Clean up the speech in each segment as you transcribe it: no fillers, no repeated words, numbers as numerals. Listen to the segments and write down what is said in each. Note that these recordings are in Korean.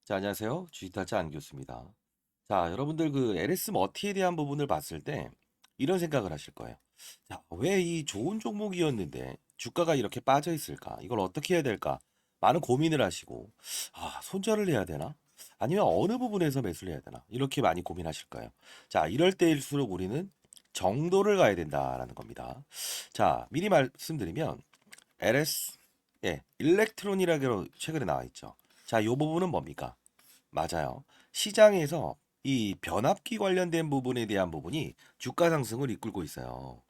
자, 안녕하세요. 주식타짜 안교수입니다. 자, 여러분들 그 LS 머티에 대한 부분을 봤을 때 이런 생각을 하실 거예요. 자, 왜 이 좋은 종목이었는데 주가가 이렇게 빠져 있을까? 이걸 어떻게 해야 될까? 많은 고민을 하시고, 손절을 해야 되나? 아니면 어느 부분에서 매수를 해야 되나? 이렇게 많이 고민하실 거예요. 자, 이럴 때일수록 우리는 정도를 가야 된다라는 겁니다. 자, 미리 말씀드리면 LS, 일렉트론이라고 최근에 나와 있죠. 자, 이 부분은 뭡니까? 맞아요. 시장에서 이 변압기 관련된 부분에 대한 부분이 주가 상승을 이끌고 있어요.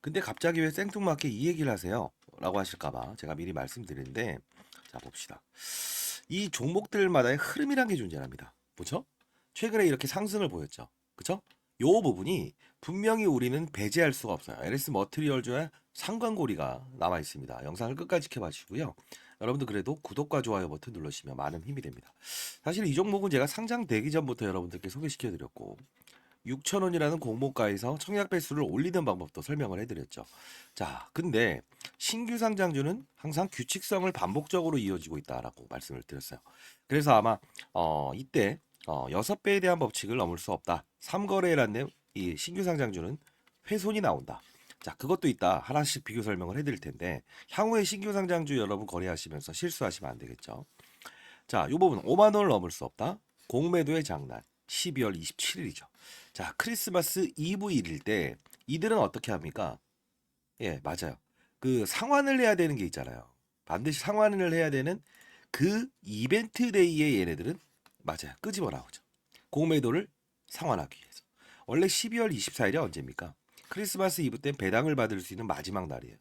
근데 갑자기 왜 생뚱맞게 이 얘기를 하세요? 라고 하실까봐 제가 미리 말씀드리는데, 자, 봅시다. 이 종목들마다의 흐름이란 게 존재합니다. 뭐죠? 최근에 이렇게 상승을 보였죠. 그쵸? 요 부분이 분명히 우리는 배제할 수가 없어요. LS 머티리얼즈와 상관고리가 남아 있습니다. 영상을 끝까지 지켜봐 주시고요. 여러분들 그래도 구독과 좋아요 버튼 눌러주시면 많은 힘이 됩니다. 사실 이 종목은 제가 상장되기 전부터 여러분들께 소개시켜 드렸고 6,000원이라는 공모가에서 청약 배수를 올리는 방법도 설명을 해드렸죠. 자, 근데 신규 상장주는 항상 규칙성을 반복적으로 이어지고 있다라고 말씀을 드렸어요. 그래서 아마 이때 6배에 대한 법칙을 넘을 수 없다. 3거래라는 이 신규 상장주는 훼손이 나온다. 자, 그것도 이따 하나씩 비교 설명을 해드릴 텐데 향후에 신규 상장주 여러분 거래하시면서 실수하시면 안 되겠죠. 자, 이 부분 5만 원을 넘을 수 없다. 공매도의 장난. 12월 27일이죠. 자, 크리스마스 이브 일일 때 이들은 어떻게 합니까? 예, 맞아요. 그 상환을 해야 되는 게 있잖아요. 반드시 상환을 해야 되는 그 이벤트 데이에 얘네들은 맞아요. 끄집어 나오죠. 공매도를 상환하기 위해서. 원래 12월 24일이 언제입니까? 크리스마스 이브 때 배당을 받을 수 있는 마지막 날이에요.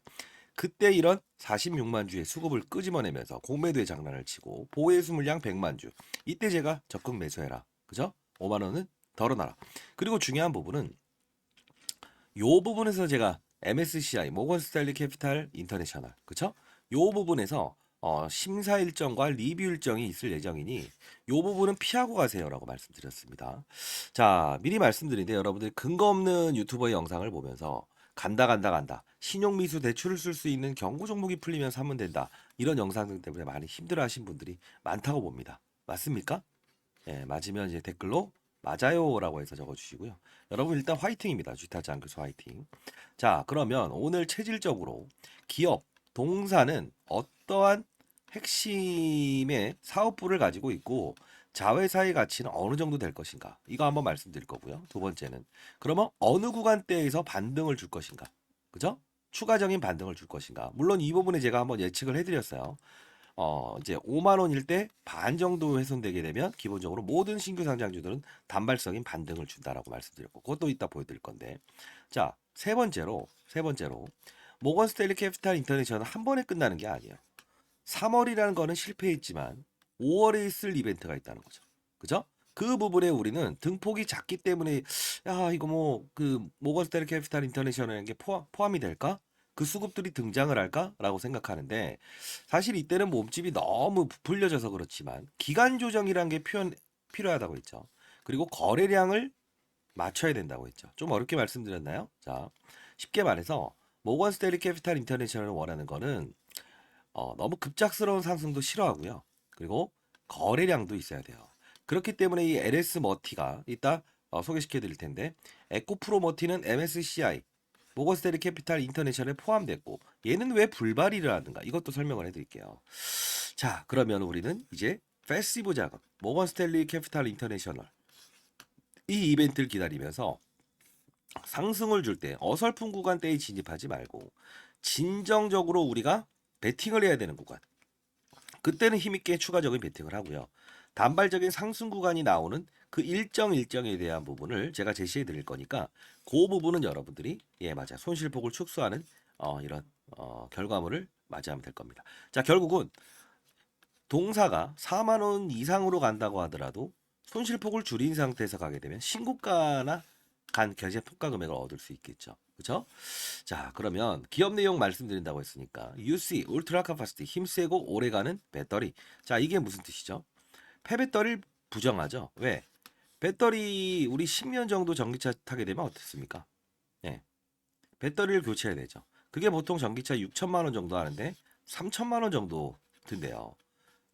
그때 이런 46만 주의 수급을 끄집어내면서 공매도의 장난을 치고 보혜수 물량 100만 주. 이때 제가 적극 매수해라. 그죠? 5만 원은 덜어놔라. 그리고 중요한 부분은 요 부분에서 제가 MSCI 모건 스탠리 캐피탈 인터내셔널 그쵸? 요 부분에서 심사 일정과 리뷰 일정이 있을 예정이니 요 부분은 피하고 가세요라고 말씀드렸습니다. 자, 미리 말씀드린데 여러분들 근거 없는 유튜버의 영상을 보면서 간다 신용미수 대출을 쓸 수 있는 경고 종목이 풀리면 사면 된다 이런 영상들 때문에 많이 힘들어하신 분들이 많다고 봅니다. 맞습니까? 예, 맞으면 이제 댓글로 맞아요라고 해서 적어주시고요. 여러분 일단 화이팅입니다. 쥐타지 않교수 화이팅. 자, 그러면 오늘 체질적으로 기업, 동사는 어떠한 핵심의 사업부를 가지고 있고 자회사의 가치는 어느 정도 될 것인가? 이거 한번 말씀드릴 거고요. 두 번째는 그러면 어느 구간대에서 반등을 줄 것인가? 그죠? 추가적인 반등을 줄 것인가? 물론 이 부분에 제가 한번 예측을 해드렸어요. 이제 5만 원일 때 반 정도 훼손되게 되면 기본적으로 모든 신규 상장주들은 단발성인 반등을 준다라고 말씀드렸고 그것도 이따 보여드릴 건데 자, 세 번째로 모건 스테일리 캐피탈 인터내셔널 한 번에 끝나는 게 아니에요. 3월이라는 거는 실패했지만 5월에 있을 이벤트가 있다는 거죠. 그죠? 그 부분에 우리는 등폭이 작기 때문에 야 이거 뭐 그 모건 스탠리 캐피탈 인터내셔널인 게 포함이 될까? 그 수급들이 등장을 할까라고 생각하는데 사실 이때는 몸집이 너무 부풀려져서 그렇지만 기간 조정이란 게 필요하다고 했죠. 그리고 거래량을 맞춰야 된다고 했죠. 좀 어렵게 말씀드렸나요? 자, 쉽게 말해서 모건 스탠리 캐피탈 인터내셔널을 원하는 거는 너무 급작스러운 상승도 싫어하고요. 그리고 거래량도 있어야 돼요. 그렇기 때문에 이 LS 머티가 이따 소개시켜 드릴 텐데 에코프로 머티는 MSCI 모건스테리 캐피탈 인터내셔널에 포함됐고 얘는 왜 불발이를 하는가 이것도 설명을 해드릴게요. 자, 그러면 우리는 이제 패시브 자금 모건 스탠리 캐피탈 인터내셔널 이 이벤트를 기다리면서 상승을 줄 때 어설픈 구간대에 진입하지 말고 진정적으로 우리가 베팅을 해야 되는 구간 그때는 힘있게 추가적인 베팅을 하고요. 단발적인 상승 구간이 나오는 그 일정에 대한 부분을 제가 제시해 드릴 거니까 그 부분은 여러분들이 예 맞아 손실폭을 축소하는 이런 결과물을 맞이하면 될 겁니다. 자, 결국은 동사가 4만 원 이상으로 간다고 하더라도 손실폭을 줄인 상태에서 가게 되면 신고가나 간 결제 평가 금액을 얻을 수 있겠죠. 그렇죠? 자, 그러면 기업 내용 말씀드린다고 했으니까 UC 울트라 카파시티 힘세고 오래가는 배터리. 자, 이게 무슨 뜻이죠? 폐배터리를 부정하죠. 왜? 배터리 우리 10년 정도 전기차 타게 되면 어떻습니까? 예. 배터리를 교체해야 되죠. 그게 보통 전기차 6천만 원 정도 하는데 3천만 원 정도 든대요.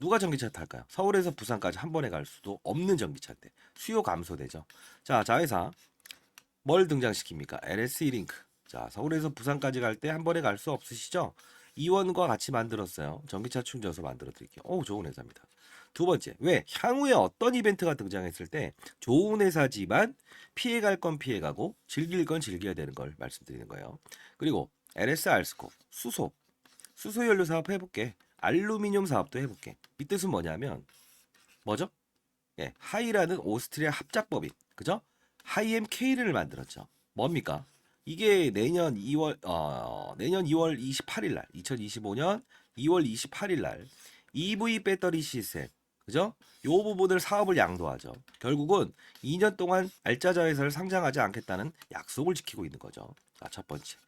누가 전기차 탈까요? 서울에서 부산까지 한 번에 갈 수도 없는 전기차인데 수요 감소되죠. 자, 자회사 뭘 등장시킵니까? LS 이링크. 자, 서울에서 부산까지 갈 때 한 번에 갈 수 없으시죠? 이원과 같이 만들었어요. 전기차 충전소 만들어 드릴게요. 오, 좋은 회사입니다. 두 번째, 왜 향후에 어떤 이벤트가 등장했을 때 좋은 회사지만 피해갈 건 피해가고 즐길 건 즐겨야 되는 걸 말씀드리는 거예요. 그리고 LS 알스코 수소 연료 사업 해볼게. 알루미늄 사업도 해볼게. 이 뜻은 뭐냐면 뭐죠? 예, 하이라는 오스트리아 합작법인 그죠? 하이엠K를 만들었죠. 뭡니까? 이게 내년 2월 28일 날 2025년 2월 28일 날 EV 배터리 시스템 그죠? 요 부분을 사업을 양도하죠. 결국은 2년 동안 알짜자 회사를 상장하지 않겠다는 약속을 지키고 있는 거죠. 자, 첫 번째.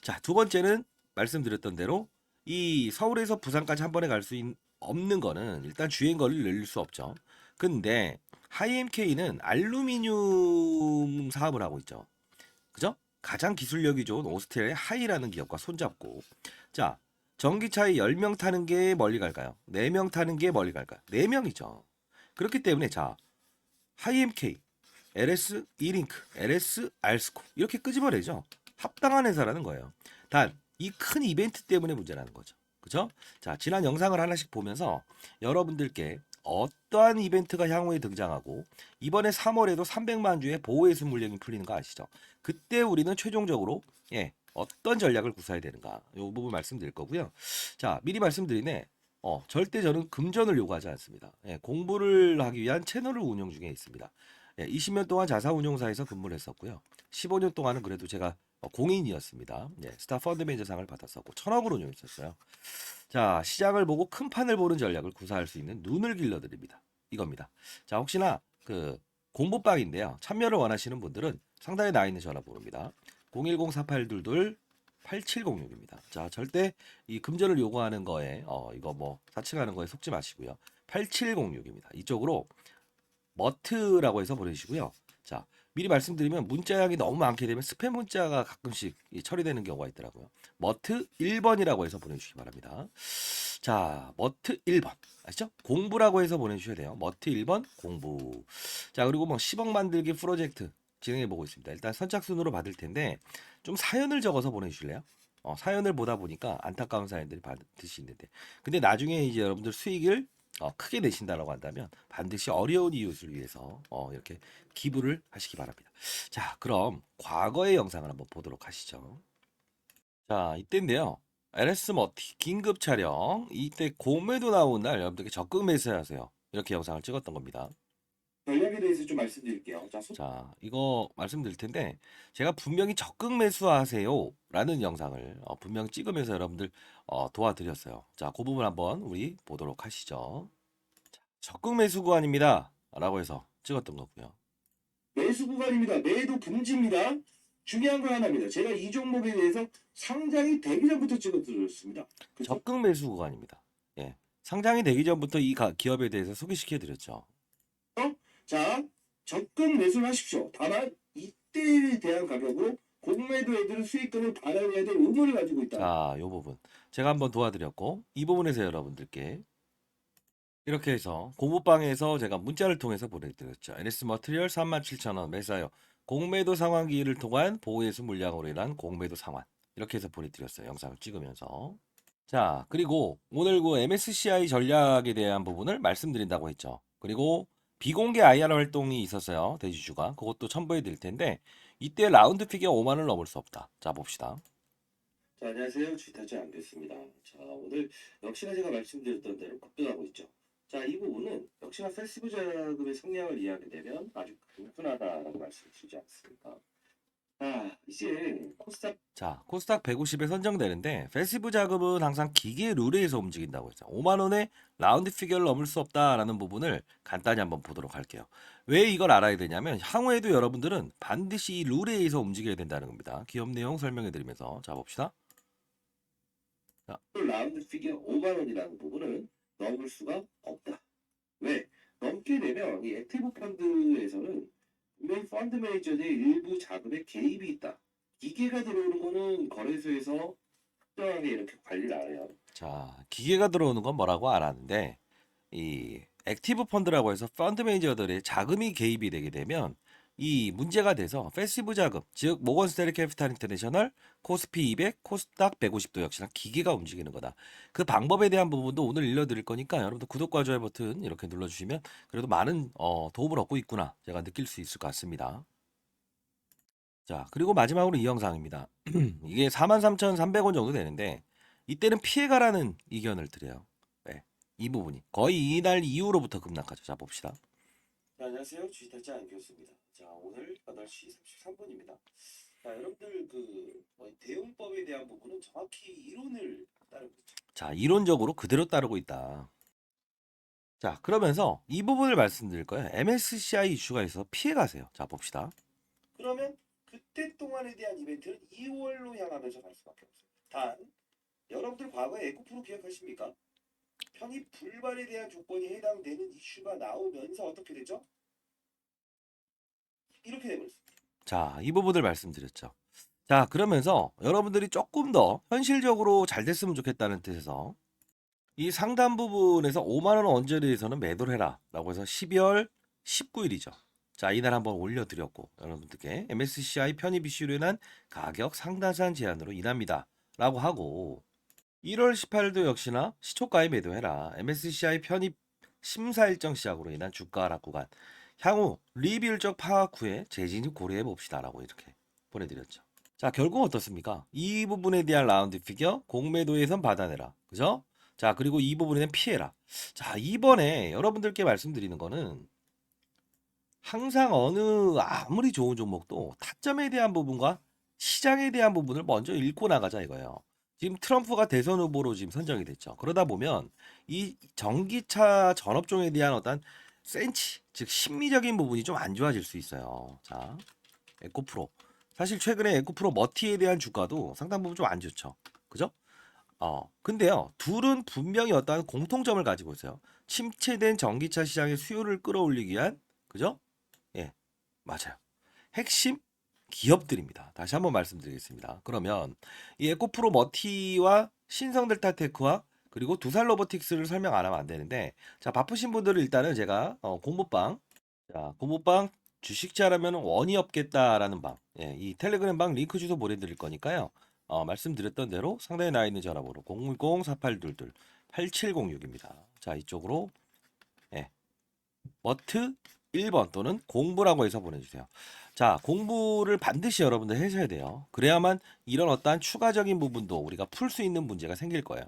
자, 두 번째는 말씀드렸던 대로 이 서울에서 부산까지 한 번에 갈 수 없는 거는 일단 주행거리를 늘릴 수 없죠. 근데 하이엠K는 알루미늄 사업을 하고 있죠. 그죠? 가장 기술력이 좋은 오스트리아의 하이라는 기업과 손잡고 자, 전기차에 10명 타는 게 멀리 갈까요? 4명 타는 게 멀리 갈까요? 4명이죠. 그렇기 때문에 자, 하이엠K, LS 이링크, LS 알스코 이렇게 끄집어내죠. 합당한 회사라는 거예요. 단 이 큰 이벤트 때문에 문제라는 거죠. 그죠? 자, 지난 영상을 하나씩 보면서 여러분들께 어떠한 이벤트가 향후에 등장하고 이번에 3월에도 300만 주의 보호해수 물량이 풀리는 거 아시죠? 그때 우리는 최종적으로 어떤 전략을 구사해야 되는가 이 부분 말씀드릴 거고요. 자, 미리 말씀드리네. 절대 저는 금전을 요구하지 않습니다. 공부를 하기 위한 채널을 운영 중에 있습니다. 20년 동안 자사운용사에서 근무를 했었고요. 15년 동안은 그래도 제가 공인이었습니다. 스타 펀드 매니저상을 받았었고 1000억을 운용했었어요. 자, 시장을 보고 큰 판을 보는 전략을 구사할 수 있는 눈을 길러드립니다. 이겁니다. 자, 혹시나 그 공부방인데요. 참여를 원하시는 분들은 상단에 나와 있는 전화번호입니다. 010-4822-8706입니다. 자, 절대 이 금전을 요구하는 거에 이거 뭐 사칭하는 거에 속지 마시고요. 8706입니다. 이쪽으로 머트라고 해서 보내주시고요. 자, 미리 말씀드리면 문자량이 너무 많게 되면 스팸 문자가 가끔씩 처리되는 경우가 있더라고요. 머트 1번이라고 해서 보내주시기 바랍니다. 자, 머트 1번 아시죠? 공부라고 해서 보내주셔야 돼요. 머트 1번 공부. 자, 그리고 뭐 10억 만들기 프로젝트 진행해 보고 있습니다. 일단 선착순으로 받을 텐데 좀 사연을 적어서 보내주실래요? 사연을 보다 보니까 안타까운 사연들이 반드시 있는데 근데 나중에 이제 여러분들 수익을 크게 내신다라고 한다면 반드시 어려운 이웃을 위해서 이렇게 기부를 하시기 바랍니다. 자, 그럼 과거의 영상을 한번 보도록 하시죠. 자, 이때인데요. LS 머티 긴급 촬영. 이때 공매도 나온 날 여러분들께 적극 매수하세요. 이렇게 영상을 찍었던 겁니다. 전략에 대해서 좀 말씀드릴게요. 자, 이거 말씀드릴 텐데 제가 분명히 적극 매수하세요라는 영상을 분명 찍으면서 여러분들 도와드렸어요. 자, 그 부분 한번 우리 보도록 하시죠. 적극 매수 구간입니다. 라고 해서 찍었던 거고요. 매수 구간입니다. 매도 금지입니다. 중요한 거 하나입니다. 제가 이 종목에 대해서 상장이 되기 전부터 찍어드렸습니다. 그쵸? 적극 매수 구간입니다. 예, 상장이 되기 전부터 이 기업에 대해서 소개시켜 드렸죠. 자, 적극 매수를 하십시오. 다만 이때에 대한 가격으로 공매도 애들은 수익금을 받아내야 될 의무를 가지고 있다. 자, 요 부분 제가 한번 도와드렸고 이 부분에서 여러분들께 이렇게 해서 공부방에서 제가 문자를 통해서 보내드렸죠. NS 머티리얼 37,000원 매사요. 공매도 상환기일을 통한 보호예수 물량으로 인한 공매도 상환. 이렇게 해서 보내드렸어요. 영상을 찍으면서. 자, 그리고 오늘 그 MSCI 전략에 대한 부분을 말씀드린다고 했죠. 그리고 비공개 IR 활동이 있었어요. 대주주가. 그것도 첨부해 드릴 텐데 이때 라운드 피겨 5만 원을 넘을 수 없다. 자, 봅시다. 자, 안녕하세요. 주타지 안됐습니다. 자, 오늘 역시나 제가 말씀드렸던 대로 급등하고 있죠. 자, 이 부분은 역시나 패시브 자금의 성향을 이해하게 되면 아주 단순하다라고 말씀드리지 않습니까? 이제 코스닥 150에 선정되는데 패시브 자금은 항상 기계 룰에 의해서 움직인다고 했죠. 5만 원에 라운드 피겨를 넘을 수 없다라는 부분을 간단히 한번 보도록 할게요. 왜 이걸 알아야 되냐면 향후에도 여러분들은 반드시 이 룰에 의해서 움직여야 된다는 겁니다. 기업 내용 설명해 드리면서 자, 봅시다. 자, 라운드 피겨 5만 원이라는 부분은 넘을 수가 없다. 왜? 넘게 되면 이 액티브 펀드에서는 분명히 펀드 매니저의 일부 자금에 개입이 있다. 기계가 들어오는 거는 거래소에서 특정하게 이렇게 관리를 안 해요. 자, 기계가 들어오는 건 뭐라고 안 하는데 이 액티브 펀드라고 해서 펀드 매니저들의 자금이 개입이 되게 되면 이 문제가 돼서 패시브 자금, 즉 모건 스탠리 캐피탈 인터내셔널, 코스피 200, 코스닥 150도 역시나 기계가 움직이는 거다. 그 방법에 대한 부분도 오늘 알려드릴 거니까 여러분들 구독과 좋아요 버튼 이렇게 눌러주시면 그래도 많은 도움을 얻고 있구나 제가 느낄 수 있을 것 같습니다. 자, 그리고 마지막으로 이 영상입니다. 이게 43,300원 정도 되는데 이때는 피해가라는 의견을 드려요. 네, 이 부분이 거의 이날 이후로부터 급락하죠. 자, 봅시다. 자, 안녕하세요. 주식탈지 안교수입니다. 자, 오늘 8시 33분입니다. 자, 여러분들 대응법에 대한 부분은 정확히 이론을 따르고 있죠. 자, 이론적으로 그대로 따르고 있다. 자, 그러면서 이 부분을 말씀드릴 거예요. MSCI 이슈가 있어서 피해가세요. 자, 봅시다. 그러면 그때 동안에 대한 이벤트는 2월로 향하면서 갈 수밖에 없어요. 단, 여러분들 과거에 에코프로 기억하십니까? 편입 불발에 대한 조건이 해당되는 이슈가 나오면서 어떻게 되죠? 이렇게 돼버렸습니다. 자, 이 부분을 말씀드렸죠. 자, 그러면서 여러분들이 조금 더 현실적으로 잘 됐으면 좋겠다는 뜻에서 이 상단 부분에서 5만 원 언저리에서는 매도를 해라 라고 해서 12월 19일이죠. 자, 이날 한번 올려드렸고 여러분들께 MSCI 편입 이슈로 인한 가격 상단선 제한으로 인합니다 라고 하고 1월 18일도 역시나 시초가에 매도해라. MSCI 편입 심사 일정 시작으로 인한 주가 하락 구간 향후 리뷰적 파악 후에 재진입 고려해 봅시다 라고 이렇게 보내드렸죠. 자, 결국 어떻습니까? 이 부분에 대한 라운드 피겨 공매도에선 받아내라. 그죠? 자, 그리고 이 부분에는 피해라. 자, 이번에 여러분들께 말씀드리는 거는 항상 아무리 좋은 종목도 타점에 대한 부분과 시장에 대한 부분을 먼저 읽고 나가자 이거예요. 지금 트럼프가 대선 후보로 지금 선정이 됐죠. 그러다 보면 이 전기차 전업종에 대한 어떤 센치, 즉 심리적인 부분이 좀 안 좋아질 수 있어요. 자, 에코프로. 사실 최근에 에코프로 머티에 대한 주가도 상당 부분 좀 안 좋죠. 그죠? 근데요, 둘은 분명히 어떠한 공통점을 가지고 있어요. 침체된 전기차 시장의 수요를 끌어올리기 위한, 그죠? 예, 맞아요. 핵심 기업들입니다. 다시 한번 말씀드리겠습니다. 그러면 이 에코프로 머티와 신성델타테크와 그리고 두산 로보틱스를 설명 안 하면 안 되는데, 자, 바쁘신 분들은 일단은 제가 공모방, 자, 공모방 주식 잘하면 원이 없겠다라는 방, 예, 이 텔레그램 방 링크 주소 보내드릴 거니까요. 말씀드렸던 대로 상단에 나와 있는 전화번호 010-4822-8706입니다. 자, 이쪽으로 예, 머트 1번 또는 공부라고 해서 보내주세요. 자, 공부를 반드시 여러분들 하셔야 돼요. 그래야만 이런 어떠한 추가적인 부분도 우리가 풀 수 있는 문제가 생길 거예요.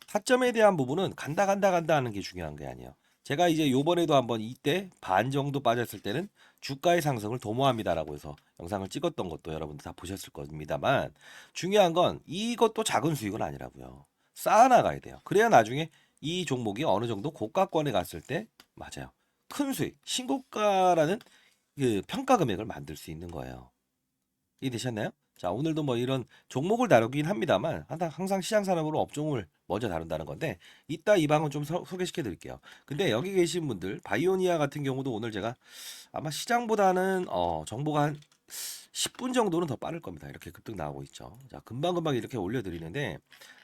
타점에 대한 부분은 간다 하는 게 중요한 게 아니에요. 제가 이제 요번에도 한번 이때 반 정도 빠졌을 때는 주가의 상승을 도모합니다라고 해서 영상을 찍었던 것도 여러분들 다 보셨을 겁니다만 중요한 건 이것도 작은 수익은 아니라고요. 쌓아나가야 돼요. 그래야 나중에 이 종목이 어느 정도 고가권에 갔을 때 맞아요. 큰 수익, 신고가라는 그 평가 금액을 만들 수 있는 거예요. 이해되셨나요? 자, 오늘도 뭐 이런 종목을 다루긴 합니다만 항상 시장 산업으로 업종을 먼저 다룬다는 건데 이따 이 방은 좀 소개시켜 드릴게요. 근데 여기 계신 분들 바이오니아 같은 경우도 오늘 제가 아마 시장보다는 정보가 한 10분 정도는 더 빠를 겁니다. 이렇게 급등 나오고 있죠. 자, 금방금방 이렇게 올려드리는데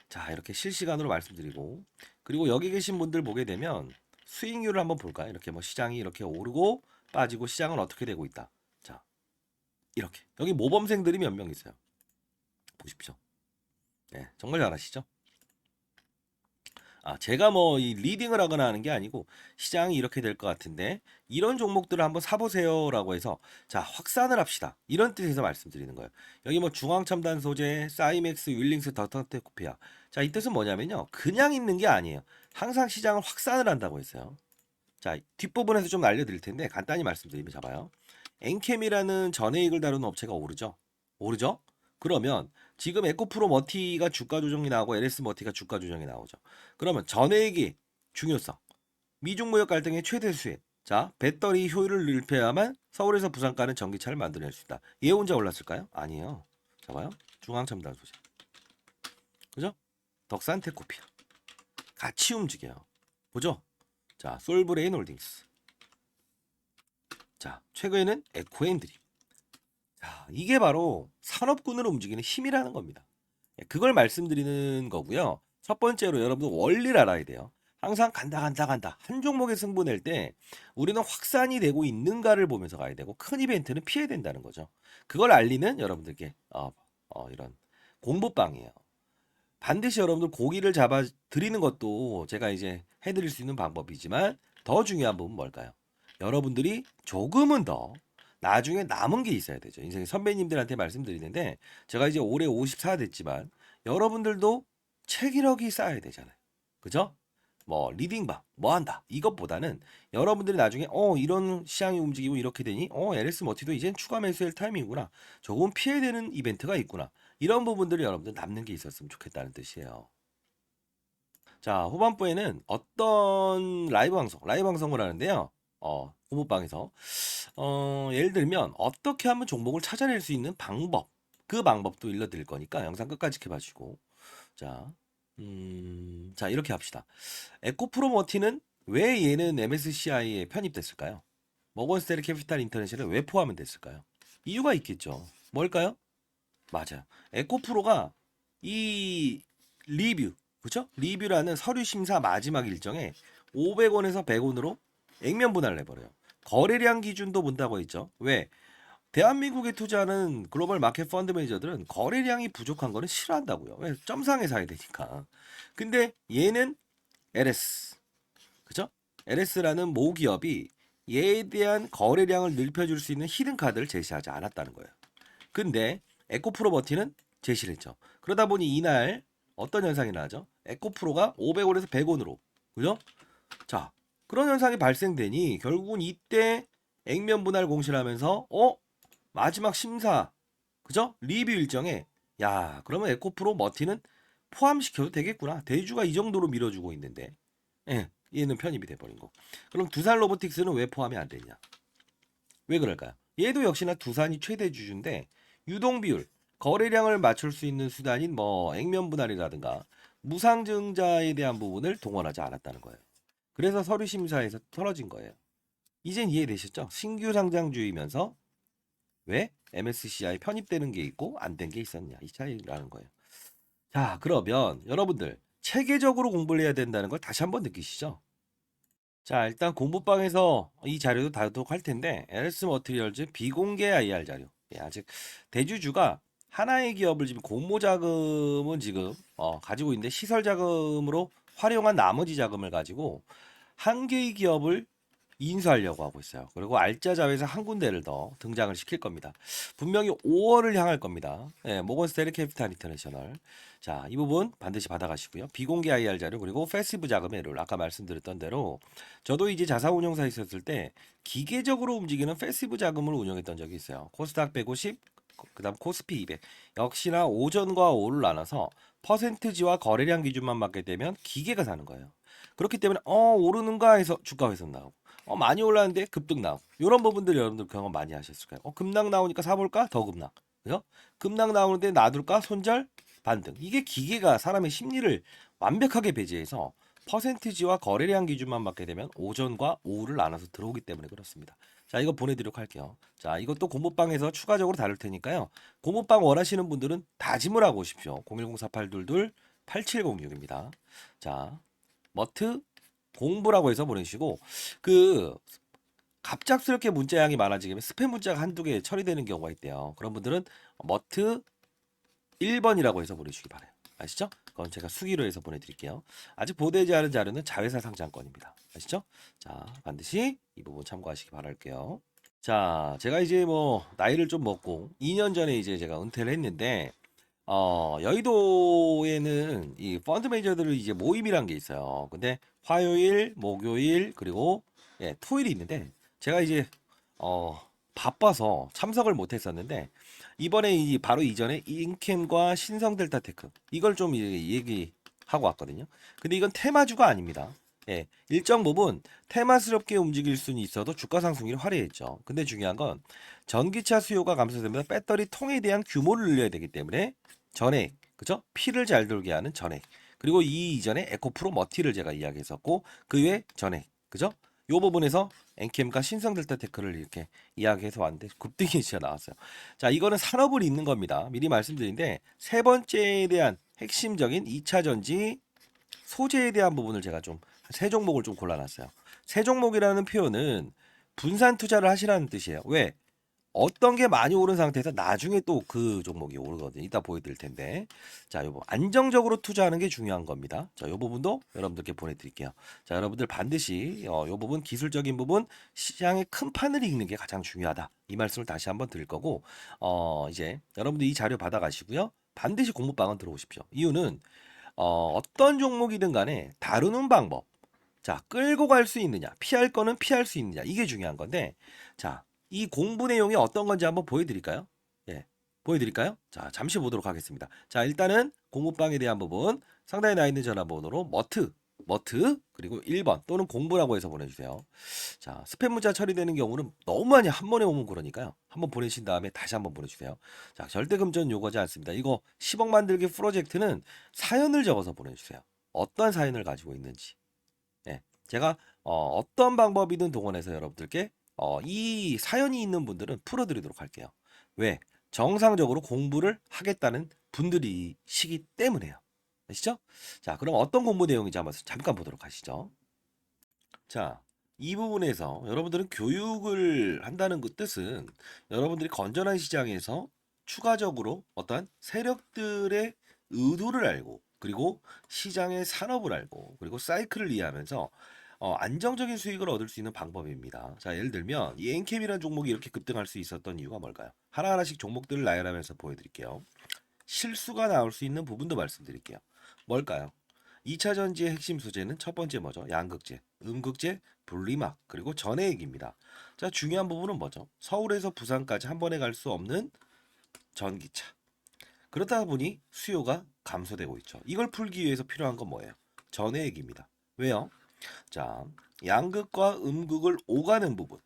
자, 이렇게 실시간으로 말씀드리고 그리고 여기 계신 분들 보게 되면 수익률을 한번 볼까요? 이렇게 뭐 시장이 이렇게 오르고 빠지고 시장은 어떻게 되고 있다. 자, 이렇게 여기 모범생들이 몇 명 있어요. 보십시오. 네, 정말 잘하시죠? 제가 뭐 이 리딩을 하거나 하는 게 아니고 시장이 이렇게 될 것 같은데 이런 종목들을 한번 사보세요라고 해서 자, 확산을 합시다. 이런 뜻에서 말씀드리는 거예요. 여기 뭐 중앙첨단 소재, 사이맥스, 윌링스, 더턴테코피아. 자, 이 뜻은 뭐냐면요. 그냥 있는 게 아니에요. 항상 시장을 확산을 한다고 했어요. 자, 뒷부분에서 좀 알려드릴 텐데 간단히 말씀드리면 잡아요. 엔캠이라는 전해익을 다루는 업체가 오르죠. 오르죠? 그러면 지금 에코프로 머티가 주가 조정이 나오고 LS 머티가 주가 조정이 나오죠. 그러면 전해익이 중요성, 미중 무역 갈등의 최대 수혜. 자, 배터리 효율을 늘려야만 서울에서 부산가는 전기차를 만들어낼 수 있다. 얘 혼자 올랐을까요? 아니에요. 잡아요. 중앙첨단 소재. 그죠? 덕산테코피아. 같이 움직여요. 보죠? 자, 솔브레인 홀딩스. 자, 최근에는 에코앤드림. 자, 이게 바로 산업군으로 움직이는 힘이라는 겁니다. 그걸 말씀드리는 거고요. 첫 번째로 여러분들 원리를 알아야 돼요. 항상 간다. 한 종목에 승부 낼 때 우리는 확산이 되고 있는가를 보면서 가야 되고 큰 이벤트는 피해야 된다는 거죠. 그걸 알리는 여러분들께 이런 공부방이에요. 반드시 여러분들 고기를 잡아 드리는 것도 제가 이제 해드릴 수 있는 방법이지만 더 중요한 부분은 뭘까요? 여러분들이 조금은 더 나중에 남은 게 있어야 되죠. 인생 선배님들한테 말씀드리는데 제가 이제 올해 54 됐지만 여러분들도 체기력이 쌓여야 되잖아요. 그죠? 뭐 리딩방 뭐 한다 이것보다는 여러분들이 나중에 이런 시장이 움직이고 이렇게 되니 LS 머티도 이젠 추가 매수할 타이밍이구나 조금 피해야 되는 이벤트가 있구나 이런 부분들이 여러분들 남는 게 있었으면 좋겠다는 뜻이에요. 자, 후반부에는 어떤 라이브 방송을 하는데요. 후보방에서 예를 들면 어떻게 하면 종목을 찾아낼 수 있는 방법, 그 방법도 일러드릴 거니까 영상 끝까지 지켜봐주시고 자, 자 이렇게 합시다. 에코프로머티는 왜 얘는 MSCI에 편입됐을까요? 모건스탠리 캐피탈 인터내셔널에 왜 포함이 됐을까요? 이유가 있겠죠. 뭘까요? 맞아요. 에코프로가 이 리뷰, 그죠? 리뷰라는 서류 심사 마지막 일정에 500원에서 100원으로 액면 분할을 해버려요. 거래량 기준도 본다고 했죠. 왜? 대한민국에 투자하는 글로벌 마켓 펀드 매니저들은 거래량이 부족한 거는 싫어한다고요. 왜? 점상에 사야 되니까. 근데 얘는 LS, 그죠? LS라는 모기업이 얘에 대한 거래량을 넓혀줄 수 있는 히든 카드를 제시하지 않았다는 거예요. 근데 에코프로버티는 제시를 했죠. 그러다 보니 이날 어떤 현상이 나죠? 에코프로가 500원에서 100원으로. 그죠? 자, 그런 현상이 발생되니 결국은 이때 액면 분할 공시를 하면서 마지막 심사 그죠? 리뷰 일정에 야, 그러면 에코프로 머티는 포함시켜도 되겠구나. 대주가 이 정도로 밀어주고 있는데. 예, 얘는 편입이 돼버린 거. 그럼 두산 로보틱스는 왜 포함이 안 되냐? 왜 그럴까요? 얘도 역시나 두산이 최대 주주인데 유동 비율, 거래량을 맞출 수 있는 수단인 뭐 액면 분할이라든가 무상증자에 대한 부분을 동원하지 않았다는 거예요. 그래서 서류 심사에서 떨어진 거예요. 이젠 이해되셨죠? 신규 상장주이면서 왜 MSCI 편입되는 게 있고 안 된 게 있었냐 이 차이라는 거예요. 자, 그러면 여러분들 체계적으로 공부를 해야 된다는 걸 다시 한번 느끼시죠? 자, 일단 공부방에서 이 자료도 다루도록 할 텐데 LS 머티리얼즈 비공개 IR 자료. 예, 아직 대주주가 하나의 기업을 지금 공모 자금은 지금 가지고 있는데 시설 자금으로 활용한 나머지 자금을 가지고 한 개의 기업을 인수하려고 하고 있어요. 그리고 알짜 자회사 한 군데를 더 등장을 시킬 겁니다. 분명히 5월을 향할 겁니다. 예, 모건스탠리 캐피탈 인터내셔널. 자, 이 부분 반드시 받아가시고요. 비공개 IR 자료 그리고 패시브 자금의 룰 아까 말씀드렸던 대로 저도 이제 자사운용사에 있었을 때 기계적으로 움직이는 패시브 자금을 운영했던 적이 있어요. 코스닥 150, 그다음 코스피 200 역시나 오전과 오후를 나눠서 퍼센트지와 거래량 기준만 맞게 되면 기계가 사는 거예요. 그렇기 때문에 오르는가 해서 주가 회선 나오고 많이 올랐는데 급등 나오고 이런 부분들 여러분들 경험 많이 하셨을 거예요. 급락 나오니까 사볼까? 더 급락. 그죠? 급락 나오는데 놔둘까? 손절? 반등. 이게 기계가 사람의 심리를 완벽하게 배제해서 퍼센티지와 거래량 기준만 맞게 되면 오전과 오후를 나눠서 들어오기 때문에 그렇습니다. 자, 이거 보내드리도록 할게요. 자, 이것도 공모방에서 추가적으로 다룰 테니까요. 공모방 원하시는 분들은 다짐을 하고 오십시오. 010-4822-8706입니다. 자, 머트 공부라고 해서 보내시고 그 갑작스럽게 문자량이 많아지면 스팸 문자가 한두 개 처리되는 경우가 있대요. 그런 분들은 머트 1번이라고 해서 보내주시기 바라요. 아시죠? 그건 제가 수기로 해서 보내드릴게요. 아직 보내지 않은 자료는 자회사 상장권입니다. 아시죠? 자, 반드시 이 부분 참고하시기 바랄게요. 자, 제가 이제 뭐 나이를 좀 먹고 2년 전에 이제 제가 은퇴를 했는데 여의도에는 이 펀드 매니저들 이제 모임이란 게 있어요. 근데 화요일, 목요일, 그리고 예, 토일이 있는데 제가 이제 바빠서 참석을 못 했었는데 이번에 바로 이전에 인캠과 신성델타테크 이걸 좀 얘기하고 왔거든요. 근데 이건 테마주가 아닙니다. 예, 일정 부분 테마스럽게 움직일 수는 있어도 주가 상승률이 화려했죠. 근데 중요한 건 전기차 수요가 감소되면서 배터리 통에 대한 규모를 늘려야 되기 때문에 전액, 그죠? 피를 잘 돌게 하는 전액. 그리고 이 이전에 에코프로 머티를 제가 이야기했었고 그 외에 전액, 그죠? 요 부분에서 엔캠과 신성델타테크를 이렇게 이야기해서 왔는데 급등이 진짜 나왔어요. 자, 이거는 산업을 잇는 겁니다. 미리 말씀드린데 세 번째에 대한 핵심적인 2차 전지 소재에 대한 부분을 제가 좀 세 종목을 좀 골라놨어요. 세 종목이라는 표현은 분산 투자를 하시라는 뜻이에요. 왜? 어떤 게 많이 오른 상태에서 나중에 또 그 종목이 오르거든요. 이따 보여드릴 텐데. 자, 요거 안정적으로 투자하는 게 중요한 겁니다. 자, 요 부분도 여러분들께 보내드릴게요. 자, 여러분들 반드시 요 부분 기술적인 부분 시장의 큰 판을 읽는 게 가장 중요하다. 이 말씀을 다시 한번 드릴 거고 이제 여러분들 이 자료 받아가시고요. 반드시 공부방은 들어오십시오. 이유는 어떤 종목이든 간에 다루는 방법. 자, 끌고 갈 수 있느냐, 피할 거는 피할 수 있느냐, 이게 중요한 건데, 자, 이 공부 내용이 어떤 건지 한번 보여드릴까요? 예, 보여드릴까요? 자, 잠시 보도록 하겠습니다. 자, 일단은 공부방에 대한 부분, 상단에 나 있는 전화번호로 머트, 그리고 1번 또는 공부라고 해서 보내주세요. 자, 스팸 문자 처리되는 경우는 너무 많이 한 번에 오면 그러니까요. 한번 보내신 다음에 다시 한번 보내주세요. 자, 절대 금전 요구하지 않습니다. 이거 10억 만들기 프로젝트는 사연을 적어서 보내주세요. 어떤 사연을 가지고 있는지. 예, 제가 어떤 방법이든 동원해서 여러분들께 이 사연이 있는 분들은 풀어드리도록 할게요. 왜? 정상적으로 공부를 하겠다는 분들이시기 때문에요. 아시죠? 자, 그럼 어떤 공부 내용인지 한번 잠깐 보도록 하시죠. 자, 이 부분에서 여러분들은 교육을 한다는 그 뜻은 여러분들이 건전한 시장에서 추가적으로 어떤 세력들의 의도를 알고 그리고 시장의 산업을 알고 그리고 사이클을 이해하면서 안정적인 수익을 얻을 수 있는 방법입니다. 자, 예를 들면 이 엔캠이라는 종목이 이렇게 급등할 수 있었던 이유가 뭘까요? 하나하나씩 종목들을 나열하면서 보여드릴게요. 실수가 나올 수 있는 부분도 말씀드릴게요. 뭘까요? 2차 전지의 핵심 소재는 첫 번째 뭐죠? 양극재, 음극재, 분리막, 그리고 전해액입니다. 자, 중요한 부분은 뭐죠? 서울에서 부산까지 한 번에 갈 수 없는 전기차. 그렇다 보니 수요가 감소되고 있죠. 이걸 풀기 위해서 필요한 건 뭐예요? 전해액입니다. 왜요? 자, 양극과 음극을 오가는 부분.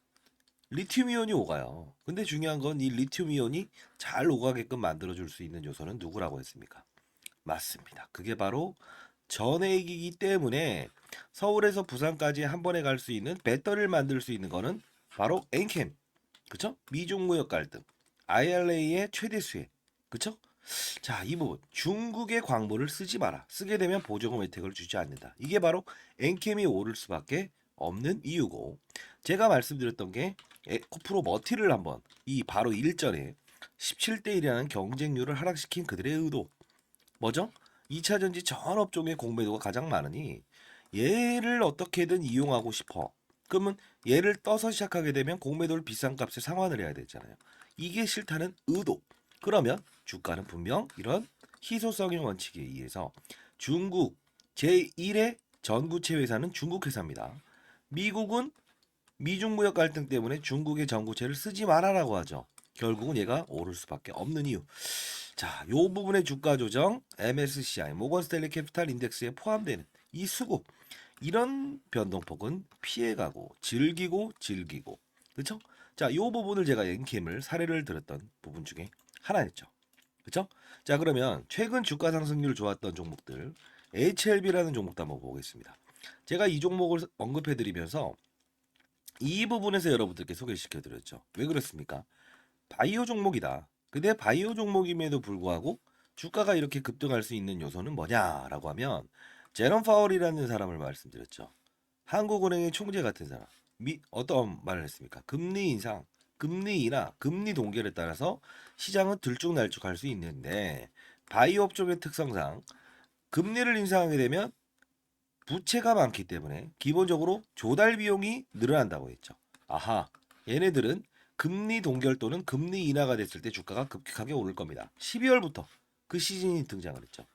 리튬 이온이 오가요. 근데 중요한 건 이 리튬 이온이 잘 오가게끔 만들어줄 수 있는 요소는 누구라고 했습니까? 맞습니다. 그게 바로 전해액이기 때문에 서울에서 부산까지 한 번에 갈 수 있는 배터리를 만들 수 있는 거는 바로 엔캠. 그쵸? 미중무역 갈등. IRA의 최대 수혜. 그쵸? 자, 이 부분. 중국의 광물을 쓰지 마라. 쓰게 되면 보조금 혜택을 주지 않는다. 이게 바로 엔캠이 오를 수밖에 없는 이유고, 제가 말씀드렸던 게 코프로 머티를 한번 이 바로 일전에 17대 1이라는 경쟁률을 하락시킨 그들의 의도. 뭐죠? 2차 전지 전 업종의 공매도가 가장 많으니 얘를 어떻게든 이용하고 싶어. 그러면 얘를 떠서 시작하게 되면 공매도를 비싼 값에 상환을 해야 되잖아요. 이게 싫다는 의도. 그러면 주가는 분명 이런 희소성의 원칙에 의해서 중국 제1의 전구체 회사는 중국 회사입니다. 미국은 미중 무역 갈등 때문에 중국의 전구체를 쓰지 말아라고 하죠. 결국은 얘가 오를 수밖에 없는 이유. 자, 요 부분의 주가 조정 MSCI 모건 스탠리 캐피탈 인덱스에 포함되는 이 수급 이런 변동폭은 피해가고 즐기고 그렇죠? 자, 요 부분을 제가 엔캠을 사례를 들었던 부분 중에 하나였죠. 그렇죠? 자, 그러면 최근 주가 상승률 좋았던 종목들 HLB라는 종목도 한번 보겠습니다. 제가 이 종목을 언급해 드리면서 이 부분에서 여러분들께 소개시켜 드렸죠. 왜 그렇습니까? 바이오 종목이다. 근데 바이오 종목임에도 불구하고 주가가 이렇게 급등할 수 있는 요소는 뭐냐라고 하면 제롬 파월이라는 사람을 말씀드렸죠. 한국은행의 총재 같은 사람. 어떤 말을 했습니까? 금리 인상, 금리 인하, 금리 동결에 따라서 시장은 들쭉날쭉할 수 있는데 바이오 업종의 특성상 금리를 인상하게 되면 부채가 많기 때문에 기본적으로 조달 비용이 늘어난다고 했죠. 아하, 얘네들은 금리 동결 또는 금리 인하가 됐을 때 주가가 급격하게 오를 겁니다. 12월부터 그 시즌이 등장을 했죠.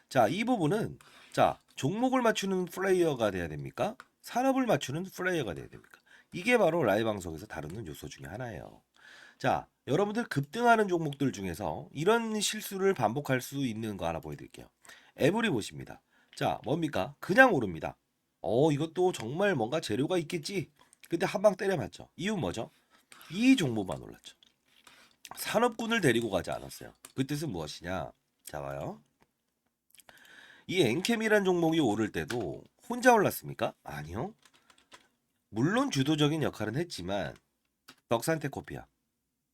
자, 이 부분은 자, 종목을 맞추는 플레이어가 돼야 됩니까? 산업을 맞추는 플레이어가 돼야 됩니까? 이게 바로 라이브 방송에서 다루는 요소 중에 하나예요. 자, 여러분들 급등하는 종목들 중에서 이런 실수를 반복할 수 있는 거 하나 보여드릴게요. 에브리 보십니다. 자, 뭡니까? 그냥 오릅니다. 이것도 정말 뭔가 재료가 있겠지. 근데 한 방 때려맞죠. 이유 뭐죠? 이 종목만 올랐죠. 산업군을 데리고 가지 않았어요. 그 뜻은 무엇이냐? 자, 봐요. 이 엔캠이란 종목이 오를 때도 혼자 올랐습니까? 아니요. 물론 주도적인 역할은 했지만 덕산테코피아,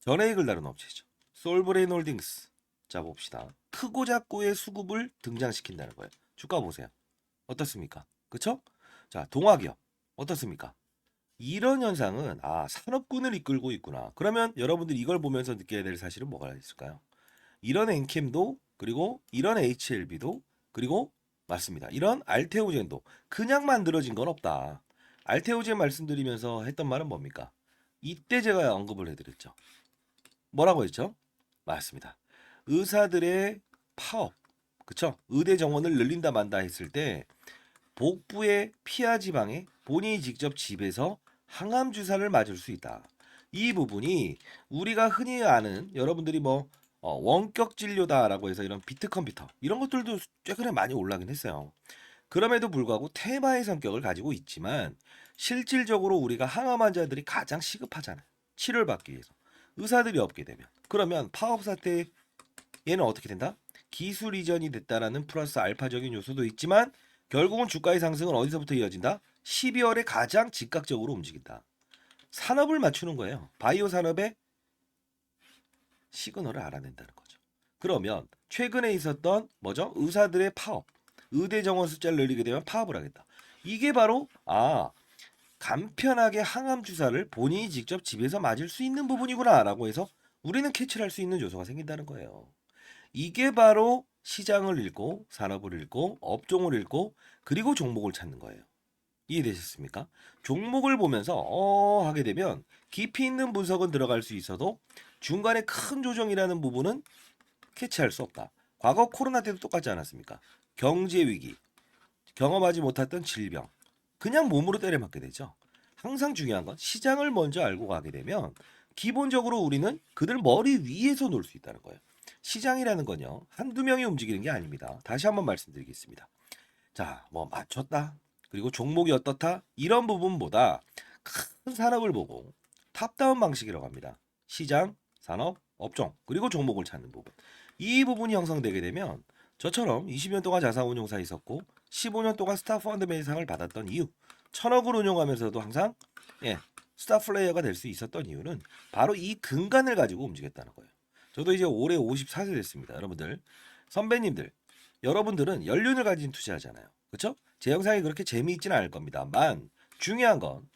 전해익을 다룬 업체죠. 솔브레인 홀딩스. 자, 봅시다. 크고 작고의 수급을 등장시킨다는 거예요. 주가 보세요. 어떻습니까? 그쵸? 자, 동화기업 어떻습니까? 이런 현상은 산업군을 이끌고 있구나. 그러면 여러분들이 이걸 보면서 느껴야 될 사실은 뭐가 있을까요? 이런 엔캠도 그리고 이런 HLB도 그리고 맞습니다. 이런 알테오젠도 그냥 만들어진 건 없다. 알테오젠 말씀드리면서 했던 말은 뭡니까? 이때 제가 언급을 해드렸죠. 뭐라고 했죠? 맞습니다. 의사들의 파업, 그쵸? 의대 정원을 늘린다 만다 했을 때 복부의 피하 지방에 본인이 직접 집에서 항암 주사를 맞을 수 있다. 이 부분이 우리가 흔히 아는 여러분들이 뭐 원격 진료다라고 해서 이런 비트 컴퓨터 이런 것들도 최근에 많이 올라긴 했어요. 그럼에도 불구하고 테마의 성격을 가지고 있지만 실질적으로 우리가 항암 환자들이 가장 시급하잖아요. 치료를 받기 위해서. 의사들이 없게 되면. 그러면 파업 사태 얘는 어떻게 된다? 기술 이전이 됐다라는 플러스 알파적인 요소도 있지만 결국은 주가의 상승은 어디서부터 이어진다? 12월에 가장 즉각적으로 움직인다. 산업을 맞추는 거예요. 바이오 산업의 시그널을 알아낸다는 거죠. 그러면 최근에 있었던 뭐죠? 의사들의 파업. 의대 정원 숫자를 늘리게 되면 파업을 하겠다. 이게 바로 간편하게 항암 주사를 본인이 직접 집에서 맞을 수 있는 부분이구나라고 해서 우리는 캐치를 할 수 있는 요소가 생긴다는 거예요. 이게 바로 시장을 읽고 산업을 읽고 업종을 읽고 그리고 종목을 찾는 거예요. 이해되셨습니까? 종목을 보면서 하게 되면 깊이 있는 분석은 들어갈 수 있어도 중간에 큰 조정이라는 부분은 캐치할 수 없다. 과거 코로나 때도 똑같지 않았습니까? 경제 위기, 경험하지 못했던 질병, 그냥 몸으로 때려맞게 되죠. 항상 중요한 건 시장을 먼저 알고 가게 되면 기본적으로 우리는 그들 머리 위에서 놀 수 있다는 거예요. 시장이라는 건요, 한두 명이 움직이는 게 아닙니다. 다시 한번 말씀드리겠습니다. 자, 뭐 맞췄다. 그리고 종목이 어떻다. 이런 부분보다 큰 산업을 보고 탑다운 방식이라고 합니다. 시장, 산업, 업종, 그리고 종목을 찾는 부분. 이 부분이 형성되게 되면 저처럼 20년 동안 자산운용사 있었고 15년 동안 스타 펀드맨상을 받았던 이유, 1000억을 운용하면서도 항상 스타 플레이어가 될 수 있었던 이유는 바로 이 근간을 가지고 움직였다는 거예요. 저도 이제 올해 54세 됐습니다. 여러분들, 선배님들, 여러분들은 연륜을 가진 투자하잖아요. 그렇죠? 제 영상이 그렇게 재미있지는 않을 겁니다만 중요한 건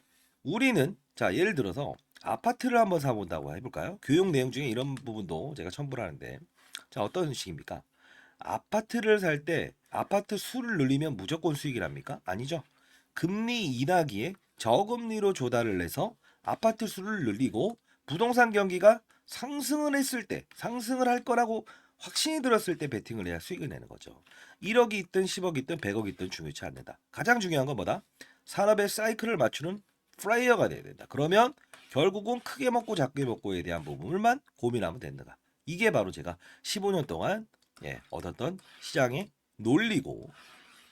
우리는 자 예를 들어서 아파트를 한번 사본다고 해볼까요? 교육 내용 중에 이런 부분도 제가 첨부를 하는데 자 어떤 식입니까? 아파트를 살 때 아파트 수를 늘리면 무조건 수익이랍니까? 아니죠. 금리 인하기에 저금리로 조달을 해서 아파트 수를 늘리고 부동산 경기가 상승을 했을 때 상승을 할 거라고 확신이 들었을 때 베팅을 해야 수익을 내는 거죠. 1억이 있든 10억이 있든 100억이 있든 중요치 않는다. 가장 중요한 건 뭐다? 산업의 사이클을 맞추는 플레이어가 돼야 된다. 그러면 결국은 크게 먹고 작게 먹고에 대한 부분을만 고민하면 된다. 이게 바로 제가 15년 동안 얻었던 시장의 논리고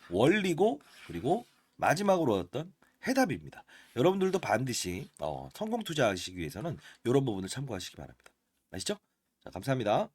원리고 그리고 마지막으로 얻었던 해답입니다. 여러분들도 반드시 성공 투자하시기 위해서는 이런 부분을 참고하시기 바랍니다. 아시죠? 자, 감사합니다.